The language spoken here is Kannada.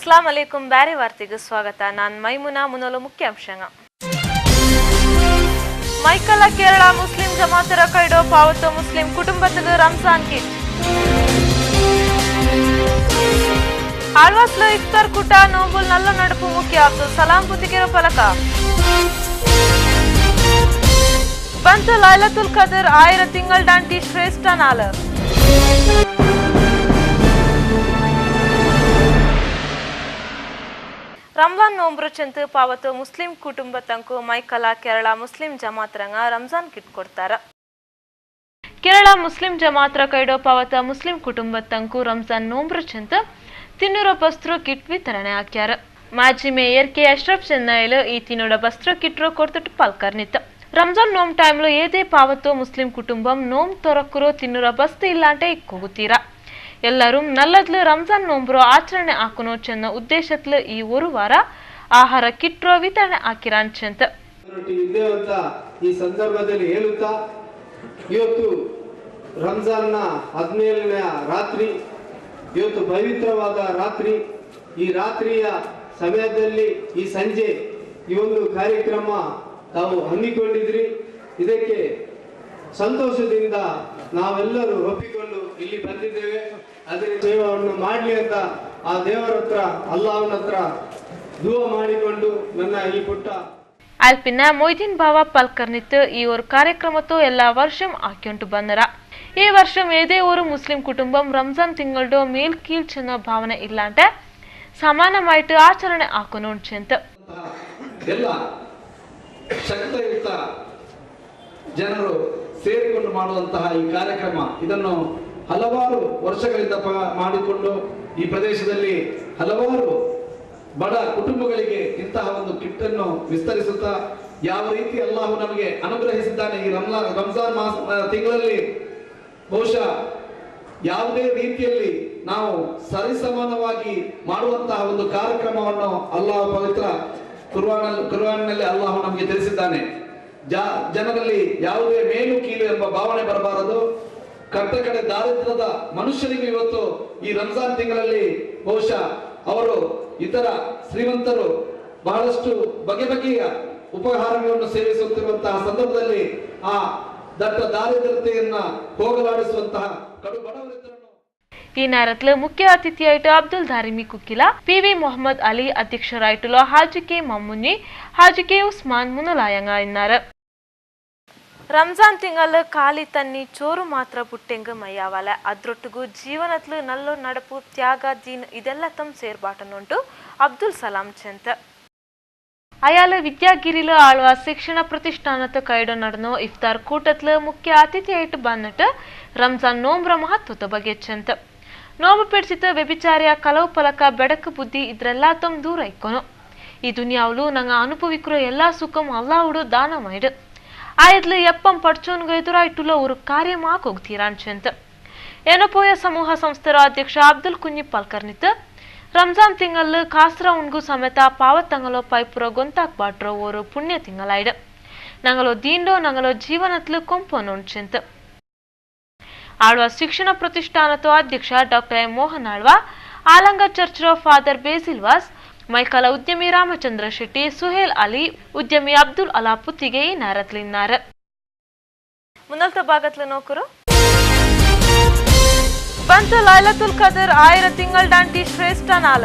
ಅಸ್ಲಾಂ ಅಲೈಕುಂ ಬ್ಯಾರಿ ವಾರ್ತೆಗೆ ಸ್ವಾಗತ. ನಾನು ಮೈಮುನಾ. ಮುನ್ನಲು ಮುಖ್ಯಾಂಶಂಗ ಮೈಕಲ ಕೇರಳ ಮುಸ್ಲಿಂ ಜಮಾತರ ಕೈಡೋ ಪಾವತ ಮುಸ್ಲಿಂ ಕುಟುಂಬಕ್ಕೆ ರಂಜಾನ್ ಕಿಟ್. ಆಳ್ವಾಸ್లో ಇಫ್ತಾರ್ ಕೂಟ ನೋಬುಲ್ ನಲ್ಲ ನಡುಪು ಮುಖ್ಯ ಅಬ್ದುಲ್ ಸಲಾಂ ಪುತಿಗೆರ ಫಲಕ. ಬಂತು ಲೈಲತುಲ್ ಕದರ್ 1000 ತಿಂಗಳ ದಾಂಟಿ ಶ್ರೇಷ್ಠ ನಾಳ. ರಂಜಾನ್ ನೋಂಬ್ರು ಚೆಂತು ಪಾವತು ಮುಸ್ಲಿಂ ಕುಟುಂಬ ತಂಕು ಮೈಕಲ ಕೇರಳ ಮುಸ್ಲಿಂ ಜಮಾತ್ರಂಗ ರಂಜಾನ್ ಕಿಟ್ ಕೊಡ್ತಾರ. ಕೇರಳ ಮುಸ್ಲಿಂ ಜಮಾತ್ರ ಕೈಡೋ ಪಾವತ ಮುಸ್ಲಿಂ ಕುಟುಂಬ ತಂಕು ರಂಜಾನ್ ನೋಂಬ್ರು ಚೆಂತು ತಿನ್ನೂರ ಬಸ್ತ್ರು ಕಿಟ್ ವಿತರಣೆ ಹಾಕ್ಯಾರ. ಮಾಜಿ ಮೇಯರ್ ಕೆ ಅಶ್ರಫ್ ಚೆನ್ನೈಲು ಈ ತಿನ್ನೂರ ಬಸ್ತ್ರು ಕಿಟ್ರೋ ಕೊಡ್ತಟ್ಟು ಪಾಲ್ಕರ್ನಿತ್ತು. ರಂಜಾನ್ ನೋಮ್ ಟೈಮ್లో ఏదే పావతో ముస్లిం కుటుంబం నోమ్ తొరక్కురో తిన్నుర బస్తు ఇల్లాంటే ఇక్కొగుతీరా. ಎಲ್ಲರೂ ನಲ್ಲದ್ಲು ರಂಜಾನ್ ನೋಂಬ್ರೋ ಆಚರಣೆ ಹಾಕುನೋ ಚೆನ್ನ ಉದ್ದೇಶತ್ಲು ಈ ಒಂದು ವಾರ ಆಹಾರ ಕಿಟ್ರೋ ವಿತರಣೆ ಹಾಕಿರಾಂಚಂತ ಈ ಸಂದರ್ಭದಲ್ಲಿ ಹೇಳುತ್ತಾ, ಇವತ್ತು ರಂಜಾನ್ನ 17ನೇ ರಾತ್ರಿ, ಇವತ್ತು ಪವಿತ್ರವಾದ ರಾತ್ರಿ. ಈ ರಾತ್ರಿಯ ಸಮಯದಲ್ಲಿ ಈ ಸಂಜೆ ಈ ಒಂದು ಕಾರ್ಯಕ್ರಮ ತಾವು ಹಮ್ಮಿಕೊಂಡಿದ್ರಿ. ಇದಕ್ಕೆ ಸಂತೋಷದಿಂದ ನಾವೆಲ್ಲರೂ ಒಪ್ಪಿಕೊಂಡು ಇಲ್ಲಿ ಬಂದಿದ್ದೇವೆ. ಅದರ ಸೇವೆಯನ್ನು ಮಾಡಲಿ ಅಂತ ಆ ದೇವರ ಹತ್ರ, ಅಲ್ಲಾಹನ ಹತ್ರ ದುವಾ ಮಾಡಿಕೊಂಡು ನನ್ನ ಈ ಪುಟ್ಟ ಆಲ್ಪಿನ ಮೊಯ್ದೀನ್ ಬಾವಾ ಪಾಲ್ಕರ್ನಿತ್ತು ಈ ಒಂದು ಕಾರ್ಯಕ್ರಮతో ಎಲ್ಲ ವರ್ಷಂ ಆಕ್ಯಂಟು ಬಂದರ. ಈ ವರ್ಷ ఏదే ஒரு ముస్లిం కుటుంబం రంజాన్ తింగళలో మేల్ కీల్చన్న భావన ఇల్లాంటే ಸಮಾನಮಾಯಿತು ಆಚರಣೆ ಹಾಕೋಣಂತ ಎಲ್ಲ ಶಕ್ತಿಯುತ ಜನರು ಸೇರಿಕೊಂಡು ಮಾಡುವಂತಹ ಈ ಕಾರ್ಯಕ್ರಮ, ಇದನ್ನು ಹಲವಾರು ವರ್ಷಗಳಿಂದ ಮಾಡಿಕೊಂಡು ಈ ಪ್ರದೇಶದಲ್ಲಿ ಹಲವಾರು ಬಡ ಕುಟುಂಬಗಳಿಗೆ ಇಂತಹ ಒಂದು ಕಿಟ್ ಅನ್ನು ವಿಸ್ತರಿಸುತ್ತಾ ಯಾವ ರೀತಿ ಅಲ್ಲಾಹು ನಮಗೆ ಅನುಗ್ರಹಿಸಿದ್ದಾನೆ. ಈ ರಂಜಾನ್ ತಿಂಗಳಲ್ಲಿ ಬಹುಶಃ ಯಾವುದೇ ರೀತಿಯಲ್ಲಿ ನಾವು ಸರಿಸಮಾನವಾಗಿ ಮಾಡುವಂತಹ ಒಂದು ಕಾರ್ಯಕ್ರಮವನ್ನು ಅಲ್ಲಾಹ್ ಪವಿತ್ರ ಕುರ್ಆನ್ನಲ್ಲಿ ಅಲ್ಲಾಹು ನಮಗೆ ತಿಳಿಸಿದ್ದಾನೆ. ಜನರಲ್ಲಿ ಯಾವುದೇ ಮೇಲು ಕೀಳು ಎಂಬ ಭಾವನೆ ಬರಬಾರದು. ಕಟ್ಟಕಡೆ ದಾರಿದ್ರ್ಯದ ಮನುಷ್ಯರಿಗೆ ಇವತ್ತು ಈ ರಂಜಾನ್ ತಿಂಗಳಲ್ಲಿ ಬಹುಶಃ ಅವರು ಇತರ ಶ್ರೀಮಂತರು ಬಹಳಷ್ಟು ಬಗೆ ಬಗೆಯ ಉಪಹಾರಗಳನ್ನು ಸೇವಿಸುತ್ತಿರುವಂತಹ ಸಂದರ್ಭದಲ್ಲಿ ಆ ದಟ್ಟ ದಾರಿದ್ರ್ಯತೆಯನ್ನ ಹೋಗಲಾಡಿಸುವಂತಹ ಕಡು ಬಡವರಿದ್ದರನ್ನು ಈ ನೇರತ್ಲು ಮುಖ್ಯ ಅತಿಥಿಯಾಯಿತು ಅಬ್ದುಲ್ ಧಾರಿಮಿ ಕುಕ್ಕಿಲ, ಪಿವಿ ಮೊಹಮ್ಮದ್ ಅಲಿ ಅಧ್ಯಕ್ಷರಾಯಿತು ಹಾಜಿ ಕೆ ಮಮ್ಮುನಿ, ಹಾಜಿ ಕೆ ಉಸ್ಮಾನ್ ಮುನಲಾಯಂಗ ಇన్నారు. ರಂಜಾನ್ ತಿಂಗಳು ಖಾಲಿ ತನ್ನಿ ಚೋರು ಮಾತ್ರ ಪುಟ್ಟೆಂಗ ಮಯ್ಯಾವಲ, ಅದ್ರೊಟ್ಟಿಗೂ ಜೀವನತ್ಲು ನಲ್ಲೋ ನಡಪು ತ್ಯಾಗ ದೀನ್ ಇದೆಲ್ಲ ತಮ್ಮ ಸೇರ್ಬಾಟನುಂಟು ಅಬ್ದುಲ್ ಸಲಾಂ ಚೆಂತ. ಅಯಾಲ ವಿದ್ಯಾಗಿರಿಲು ಆಳ್ವ ಶಿಕ್ಷಣ ಪ್ರತಿಷ್ಠಾನದ ಕೈಡೋ ನಡೆನೋ ಇಫ್ತಾರ್ ಕೂಟತ್ಲು ಮುಖ್ಯ ಅತಿಥಿಯಾಯಿತು ಬಂದಿಟ್ಟು ರಂಜಾನ್ ನೋಂಬ್ರ ಮಹತ್ವದ ಬಗ್ಗೆ ಚೆಂತ. ನೋಂಬು ಪೆಡ್ಸಿತ ವ್ಯಭಿಚಾರ್ಯ ಕಲವು ಫಲಕ ಬೆಡಕು ಬುದ್ಧಿ ಇದ್ರೆಲ್ಲಾ ತಮ್ಮ ದೂರ ಇಕ್ಕೊನು. ಈ ದುನಿಯಾವ್ಲು ನಂಗ ಅನುಭವಿಕ್ರೋ ಎಲ್ಲಾ ಸುಖಂ ಅಲ್ಲಾಹುಡು ದಾನ ಮಾಡು. ಆಯದ್ಲು ಎಪ್ಪಂ ಪಡ್ಚೋನ್ಗ ಎದುರಾಯ್ಟುಲ ಒಂದು ಕಾರ್ಯ ಹೋಗ್ತೀರಾಂಚಂತ. ಏನಪೋಯ ಸಮೂಹ ಸಂಸ್ಥೆರ ಅಧ್ಯಕ್ಷ ಅಬ್ದುಲ್ ಕುഞ്ഞി ಪಾಲ್ಕರ್ನಿತ್ತು. ರಂಜಾನ್ ತಿಂಗಳು ಕಾಸ್ರಾ ಉಣ್ಗು ಸಮೇತ ಪಾವತ್ತಂಗಲೋ ಪೈಪುರ ಗೊಂತಾಕ್ಬಾಟ್ರೋ ಒಂದು ಪುಣ್ಯ ತಿಂಗಳಾಯ್ಡು. ನಂಗಲೋ ದೀಂಡೋ ನಂಗಲೋ ಜೀವನತ್ಲು ಕೊಂಪೋನುಂಚಂತ. ಆಳ್ವ ಶಿಕ್ಷಣ ಪ್ರತಿಷ್ಠಾನದ ಅಧ್ಯಕ್ಷ ಡಾಕ್ಟರ್ ಮೋಹನ್ ಆಳ್ವ, ಆಲಂಗ ಚರ್ಚ್ರೋ ಫಾದರ್ ಬೇಸಿಲ್ವಾಸ್, ಮೈಕಲ ಉದ್ಯಮಿ ರಾಮಚಂದ್ರ ಶೆಟ್ಟಿ, ಸುಹೇಲ್ ಅಲಿ, ಉದ್ಯಮಿ ಅಬ್ದುಲ್ ಅಲಾ ಪುತ್ತಿಗೆ ಈ ನೇರತ್ಲಿన్నారు. ಮುನ್ನಲ್ತ ಭಾಗತ್ಲು ನೋಕರು ಬಂತು ಲೈಲತುಲ್ ಕದರ್ 1000 ತಿಂಗಳ ದಾಂಟಿ ಶ್ರೇಷ್ಠ ನಾಳ.